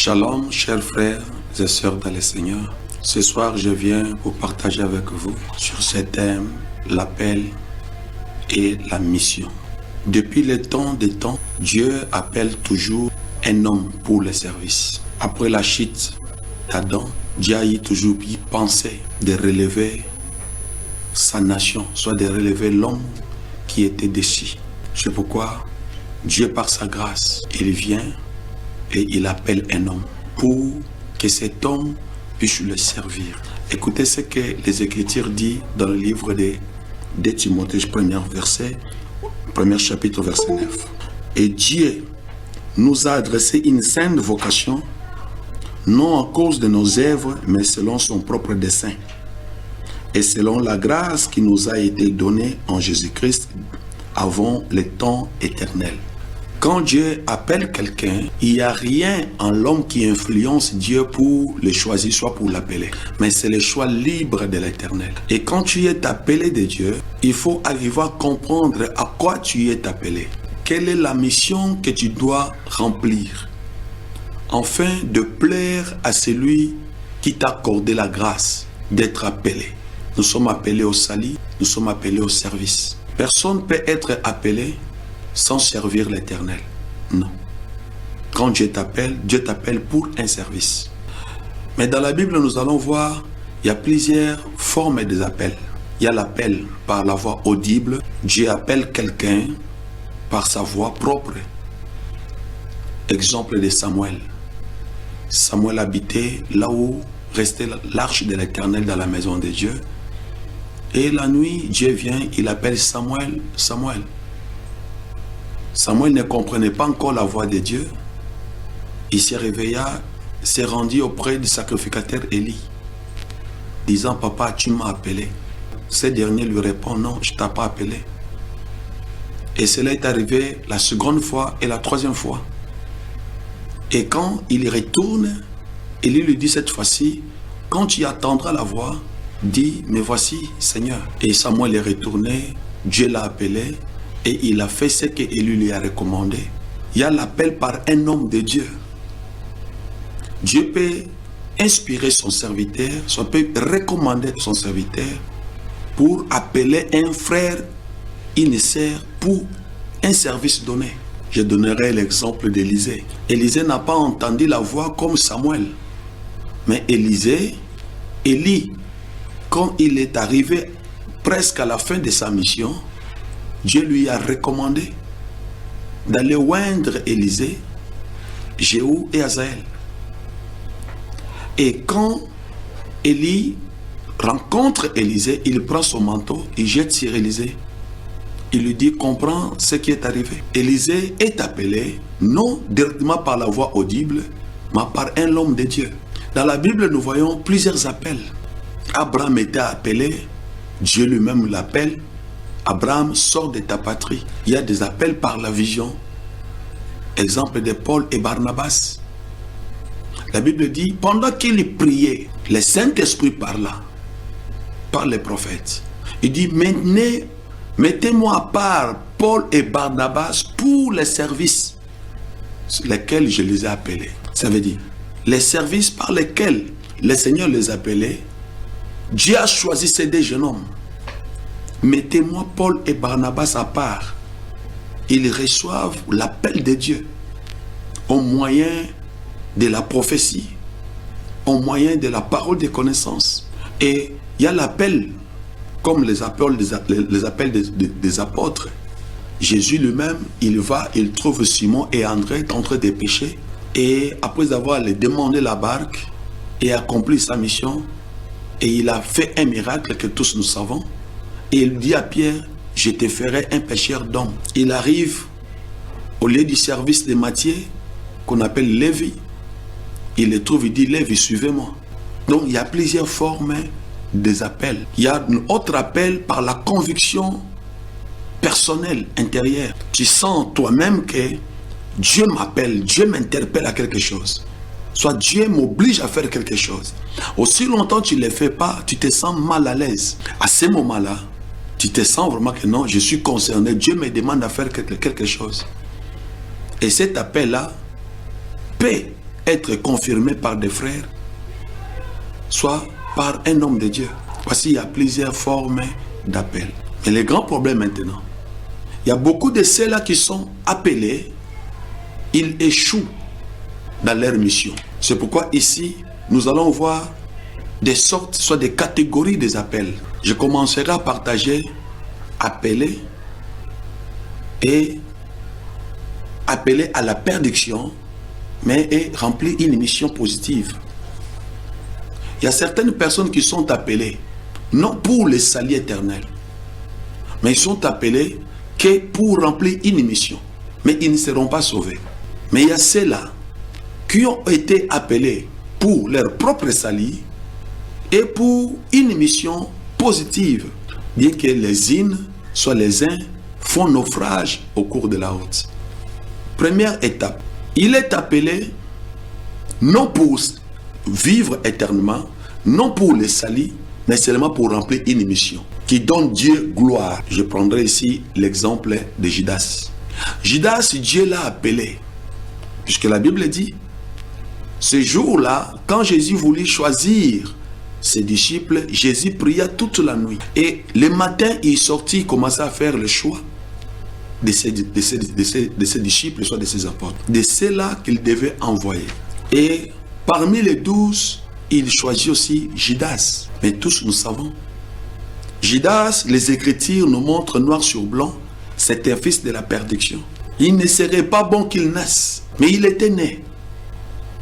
Shalom, chers frères et sœurs dans le Seigneur. Ce soir, je viens pour partager avec vous sur ce thème, l'appel et la mission. Depuis le temps des temps, Dieu appelle toujours un homme pour le service. Après la chute d'Adam, Dieu a toujours pensé de relever sa nation, soit de relever l'homme qui était déchu. C'est pourquoi Dieu, par sa grâce, il vient et il appelle un homme pour que cet homme puisse le servir. Écoutez ce que les Écritures disent dans le livre de Timothée, premier chapitre, verset 9. Et Dieu nous a adressé une sainte vocation, non à cause de nos œuvres, mais selon son propre dessein, et selon la grâce qui nous a été donnée en Jésus-Christ avant le temps éternel. Quand Dieu appelle quelqu'un, il n'y a rien en l'homme qui influence Dieu pour le choisir, soit pour l'appeler. Mais c'est le choix libre de l'Éternel. Et quand tu es appelé de Dieu, il faut arriver à comprendre à quoi tu es appelé. Quelle est la mission que tu dois remplir, afin de plaire à celui qui t'a accordé la grâce d'être appelé. Nous sommes appelés au salut, nous sommes appelés au service. Personne ne peut être appelé sans servir l'Éternel. Non. Quand Dieu t'appelle pour un service. Mais dans la Bible, nous allons voir, il y a plusieurs formes des appels. Il y a l'appel par la voix audible. Dieu appelle quelqu'un par sa voix propre. Exemple de Samuel. Samuel habitait là où restait l'arche de l'Éternel dans la maison de Dieu. Et la nuit, Dieu vient, il appelle Samuel, Samuel. Samuel ne comprenait pas encore la voix de Dieu. Il se réveilla, s'est rendu auprès du sacrificateur Élie, disant, papa, tu m'as appelé. Ce dernier lui répond, non, je ne t'ai pas appelé. Et cela est arrivé la seconde fois et la troisième fois. Et quand il y retourne, Élie lui dit cette fois-ci, quand tu attendras la voix, dis, mais voici, Seigneur. Et Samuel est retourné, Dieu l'a appelé, et il a fait ce qu'Élie lui a recommandé. Il y a l'appel par un homme de Dieu. Dieu peut inspirer son serviteur, soit peut recommander son serviteur pour appeler un frère, une sœur pour un service donné. Je donnerai l'exemple d'Élisée. Élisée n'a pas entendu la voix comme Samuel. Mais Élie, quand il est arrivé presque à la fin de sa mission, Dieu lui a recommandé d'aller oindre Élisée, Jéhu et Azaël. Et quand Élie rencontre Élisée, il prend son manteau, il jette sur Élisée. Il lui dit, comprends ce qui est arrivé. Élisée est appelé, non directement par la voix audible, mais par un homme de Dieu. Dans la Bible, nous voyons plusieurs appels. Abraham était appelé, Dieu lui-même l'appelle. Abraham, sort de ta patrie. Il y a des appels par la vision. Exemple de Paul et Barnabas. La Bible dit, pendant qu'il priait, le Saint-Esprit parla par les prophètes. Il dit, mettez-moi à part Paul et Barnabas pour les services sur lesquels je les ai appelés. Ça veut dire, les services par lesquels le Seigneur les appelait, Dieu a choisi ces deux jeunes hommes. Mettez-moi Paul et Barnabas à part. Ils reçoivent l'appel de Dieu au moyen de la prophétie, au moyen de la parole de connaissance. Et il y a l'appel, comme les appels des apôtres. Jésus lui-même, il trouve Simon et André en train de pécher. Et après avoir les demandé la barque et accompli sa mission, et il a fait un miracle que tous nous savons. Et il dit à Pierre, je te ferai un pêcheur d'hommes. Il arrive au lieu du service de Matthieu, qu'on appelle Lévi. Il le trouve, il dit, Lévi, suivez-moi. Donc il y a plusieurs formes des appels. Il y a un autre appel par la conviction personnelle, intérieure. Tu sens toi-même que Dieu m'appelle, Dieu m'interpelle à quelque chose. Soit Dieu m'oblige à faire quelque chose. Aussi longtemps que tu ne le fais pas, tu te sens mal à l'aise. À ce moment-là, tu te sens vraiment que non, je suis concerné. Dieu me demande à faire quelque chose. Et cet appel-là peut être confirmé par des frères, soit par un homme de Dieu. Voici, il y a plusieurs formes d'appel. Mais le grand problème maintenant, il y a beaucoup de ceux-là qui sont appelés, ils échouent dans leur mission. C'est pourquoi ici, nous allons voir des sortes, soit des catégories des appels. Je commencerai à partager appelés et appelés à la perdition, mais et remplir une mission positive. Il y a certaines personnes qui sont appelées, non pour le salut éternel, mais ils sont appelés que pour remplir une mission. Mais ils ne seront pas sauvés. Mais il y a ceux-là qui ont été appelés pour leur propre salut et pour une mission positive, bien que les uns, soit les uns, font naufrage au cours de la route. Première étape, il est appelé non pour vivre éternellement, non pour le salut, mais seulement pour remplir une mission qui donne Dieu gloire. Je prendrai ici l'exemple de Judas. Judas, Dieu l'a appelé, puisque la Bible dit, ce jour-là, quand Jésus voulut choisir ses disciples, Jésus pria toute la nuit. Et le matin, il sortit, il commençait à faire le choix de ses disciples, soit de ses apôtres, de ceux-là qu'il devait envoyer. Et parmi les 12, il choisit aussi Judas. Mais tous nous savons, Judas, les Écritures nous montrent noir sur blanc, c'est un fils de la perdition. Il ne serait pas bon qu'il naisse, mais il était né.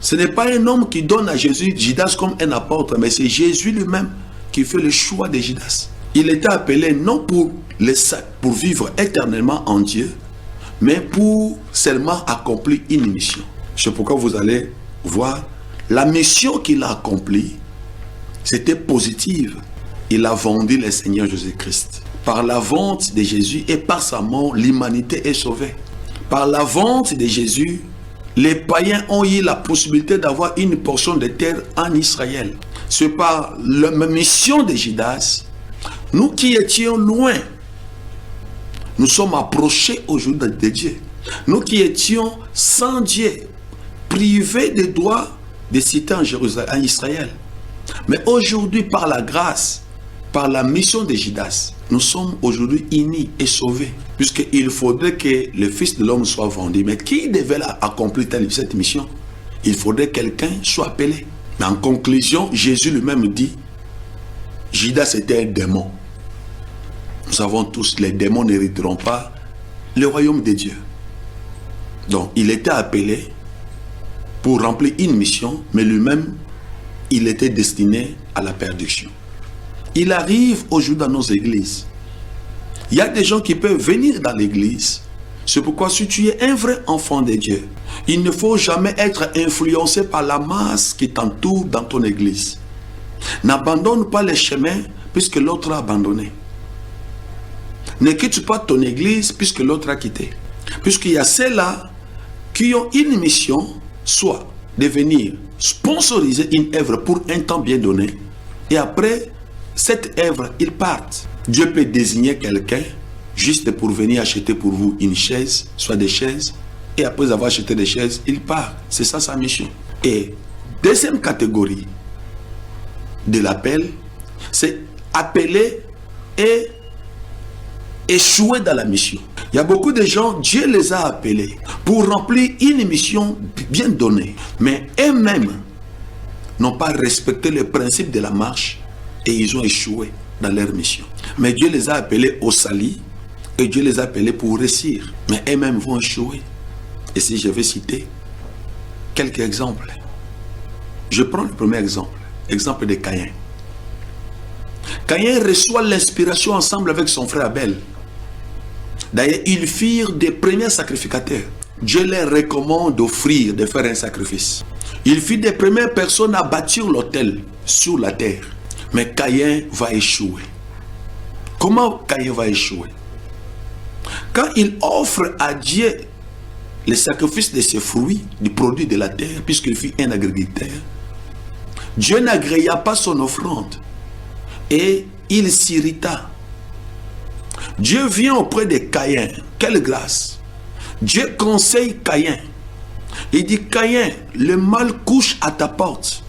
Ce n'est pas un homme qui donne à Jésus Judas comme un apôtre, mais c'est Jésus lui-même qui fait le choix de Judas. Il était appelé non pour vivre éternellement en Dieu, mais pour seulement accomplir une mission. C'est pourquoi vous allez voir, la mission qu'il a accomplie, c'était positive. Il a vendu le Seigneur Jésus-Christ. Par la vente de Jésus et par sa mort, l'humanité est sauvée. Par la vente de Jésus, les païens ont eu la possibilité d'avoir une portion de terre en Israël. C'est par la mission de Judas, nous qui étions loin, nous sommes approchés aujourd'hui de Dieu. Nous qui étions sans Dieu, privés des droits de citer en Jérusalem, en Israël. Mais aujourd'hui, par la grâce, par la mission de Judas, nous sommes aujourd'hui unis et sauvés. Puisqu'il faudrait que le Fils de l'homme soit vendu. Mais qui devait accomplir cette mission? Il faudrait que quelqu'un soit appelé. Mais en conclusion, Jésus lui-même dit, Judas était un démon. Nous savons tous, les démons n'hériteront pas le royaume de Dieu. Donc, il était appelé pour remplir une mission, mais lui-même, il était destiné à la perdition. Il arrive aujourd'hui dans nos églises. Il y a des gens qui peuvent venir dans l'église. C'est pourquoi si tu es un vrai enfant de Dieu, il ne faut jamais être influencé par la masse qui t'entoure dans ton église. N'abandonne pas les chemins puisque l'autre a abandonné. Ne quitte pas ton église puisque l'autre a quitté. Puisqu'il y a ceux-là qui ont une mission, soit de venir sponsoriser une œuvre pour un temps bien donné, et après cette œuvre, ils partent. Dieu peut désigner quelqu'un juste pour venir acheter pour vous une chaise, soit des chaises, et après avoir acheté des chaises, il part. C'est ça sa mission. Et deuxième catégorie de l'appel, c'est appeler et échouer dans la mission. Il y a beaucoup de gens, Dieu les a appelés pour remplir une mission bien donnée, mais eux-mêmes n'ont pas respecté le principe de la marche et ils ont échoué dans leur mission. Mais Dieu les a appelés au salut et Dieu les a appelés pour réussir, mais eux-mêmes vont échouer. Et si je vais citer quelques exemples, je prends le premier exemple, exemple de Caïn. Caïn reçoit l'inspiration ensemble avec son frère Abel. D'ailleurs, ils firent des premiers sacrificateurs. Dieu leur recommande d'offrir, de faire un sacrifice. Il fit des premières personnes à bâtir l'autel sur la terre. Mais Caïn va échouer. Comment Caïn va échouer? Quand il offre à Dieu le sacrifice de ses fruits, du produit de la terre, puisqu'il fut un agriculteur, Dieu n'agréa pas son offrande. Et il s'irrita. Dieu vient auprès de Caïn. Quelle grâce! Dieu conseille Caïn. Il dit, Caïn, le mal couche à ta porte.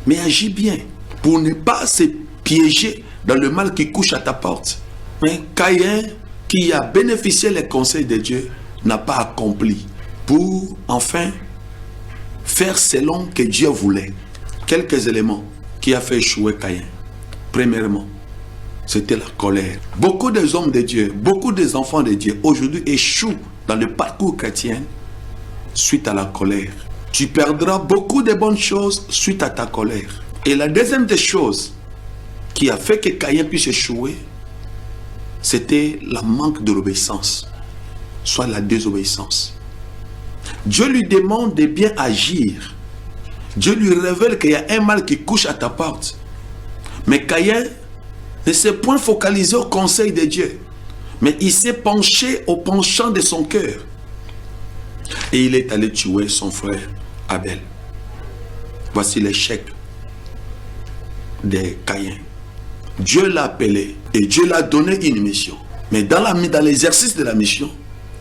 Mais agis bien pour ne pas se piéger dans le mal qui couche à ta porte. Mais Caïn, qui a bénéficié les conseils de Dieu, n'a pas accompli pour enfin faire selon que Dieu voulait. Quelques éléments qui a fait échouer Caïn. Premièrement, c'était la colère. Beaucoup des hommes de Dieu, beaucoup des enfants de Dieu aujourd'hui échouent dans le parcours chrétien suite à la colère. Tu perdras beaucoup de bonnes choses suite à ta colère. Et la deuxième des choses qui a fait que Caïn puisse échouer, c'était le manque de l'obéissance, soit la désobéissance. Dieu lui demande de bien agir. Dieu lui révèle qu'il y a un mal qui couche à ta porte. Mais Caïn ne s'est point focalisé au conseil de Dieu, mais il s'est penché au penchant de son cœur. Et il est allé tuer son frère Abel. Voici l'échec de Caïn. Dieu l'a appelé et Dieu l'a donné une mission. Mais dans l'exercice de la mission,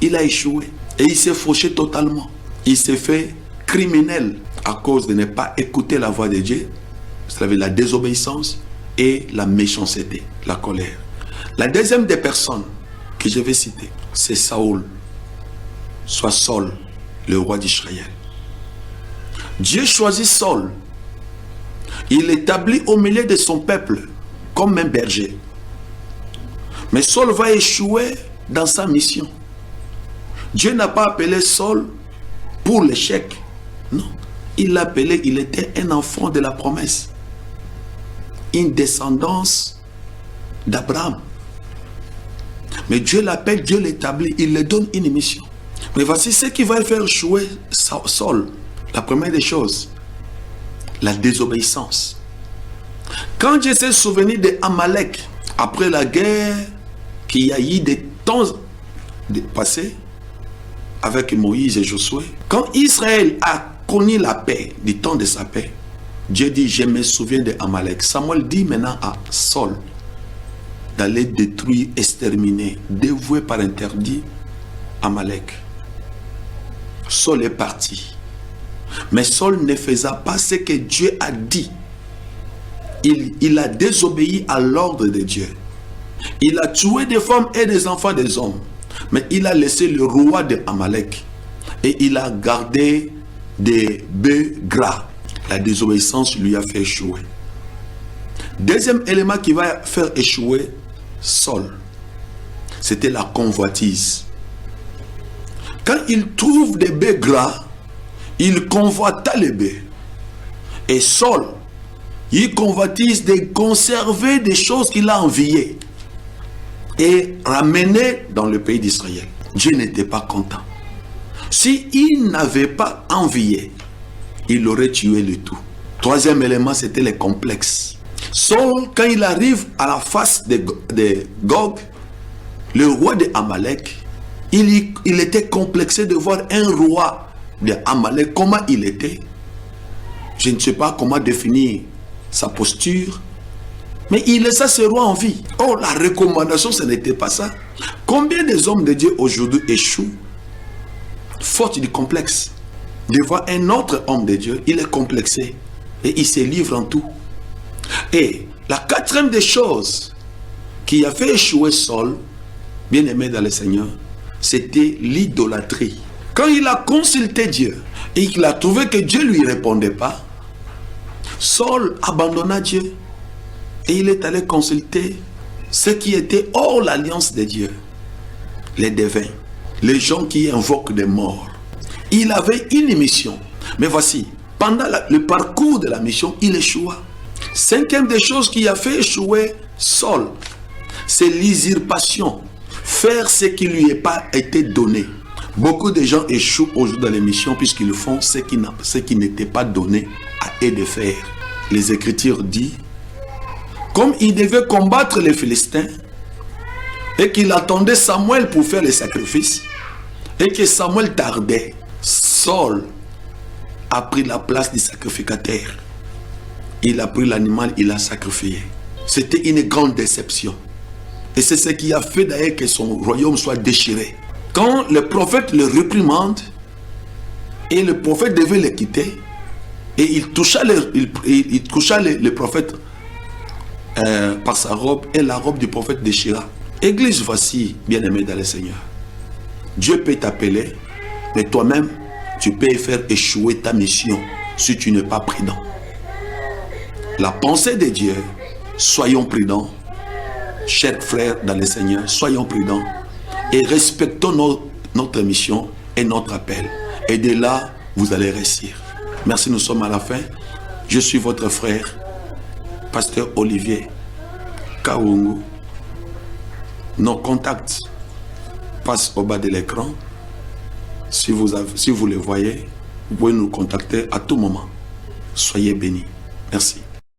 il a échoué. Et il s'est fauché totalement. Il s'est fait criminel à cause de ne pas écouter la voix de Dieu. Vous savez, la désobéissance et la méchanceté, la colère. La deuxième des personnes que je vais citer, c'est Saül, soit Saul, le roi d'Israël. Dieu choisit Saul. Il l'établit au milieu de son peuple comme un berger. Mais Saul va échouer dans sa mission. Dieu n'a pas appelé Saul pour l'échec. Non. Il l'a appelé, il était un enfant de la promesse. Une descendance d'Abraham. Mais Dieu l'appelle, Dieu l'établit, il lui donne une mission. Mais voici ce qui va faire échouer Saul. La première des choses, la désobéissance. Quand Dieu s'est souvenu d'Amalek, après la guerre qu'il y a eu des temps passés avec Moïse et Josué, quand Israël a connu la paix, du temps de sa paix, Dieu dit, je me souviens d'Amalek. Samuel dit maintenant à Saul d'aller détruire, exterminer, dévouer par interdit Amalek. Saul est parti. Mais Saul ne faisait pas ce que Dieu a dit. Il a désobéi à l'ordre de Dieu. Il a tué des femmes et des enfants des hommes. Mais il a laissé le roi de Amalek. Et il a gardé des bœufs gras. La désobéissance lui a fait échouer. Deuxième élément qui va faire échouer Saul, c'était la convoitise. Quand il trouve des bœufs gras, il convoita les bœufs. Et Saul, il convoitise de conserver des choses qu'il a enviées et ramener dans le pays d'Israël. Dieu n'était pas content. S'il n'avait pas envié, il aurait tué le tout. Troisième élément, c'était les complexes. Saul, quand il arrive à la face de Gog, le roi de Amalek, il était complexé de voir un roi de Amalek, comment il était. Je ne sais pas comment définir sa posture, mais il laissa ce roi en vie. Oh, la recommandation, ce n'était pas ça. Combien des hommes de Dieu aujourd'hui échouent faute du complexe? De voir un autre homme de Dieu, il est complexé et il se livre en tout. Et la quatrième des choses qui a fait échouer Saul, bien aimé dans le Seigneur, c'était l'idolâtrie. Quand il a consulté Dieu et qu'il a trouvé que Dieu ne lui répondait pas, Saul abandonna Dieu et il est allé consulter ceux qui étaient hors l'alliance de Dieu, les devins, les gens qui invoquent des morts. Il avait une mission, mais voici, pendant le parcours de la mission, il échoua. Cinquième des choses qui a fait échouer Saul, c'est l'usurpation, faire ce qui ne lui est pas été donné. Beaucoup de gens échouent aujourd'hui dans les missions puisqu'ils font ce qui n'était pas donné à eux de faire. Les Écritures disent, comme il devait combattre les Philistins et qu'il attendait Samuel pour faire les sacrifices et que Samuel tardait, Saul a pris la place du sacrificateur. Il a pris l'animal, il l'a sacrifié. C'était une grande déception. Et c'est ce qui a fait d'ailleurs que son royaume soit déchiré. Quand le prophète le réprimande, Et le prophète devait les quitter. Et il toucha le prophète par sa robe, et la robe du prophète déchira. Église, voici, bien-aimé dans le Seigneur. Dieu peut t'appeler, mais toi-même, tu peux faire échouer ta mission si tu n'es pas prudent. La pensée de Dieu, soyons prudents. Chers frères dans le Seigneur, soyons prudents et respectons notre mission et notre appel. Et de là, vous allez réussir. Merci, nous sommes à la fin. Je suis votre frère, pasteur Olivier Kaungu. Nos contacts passent au bas de l'écran. Si vous les voyez, vous pouvez nous contacter à tout moment. Soyez bénis. Merci.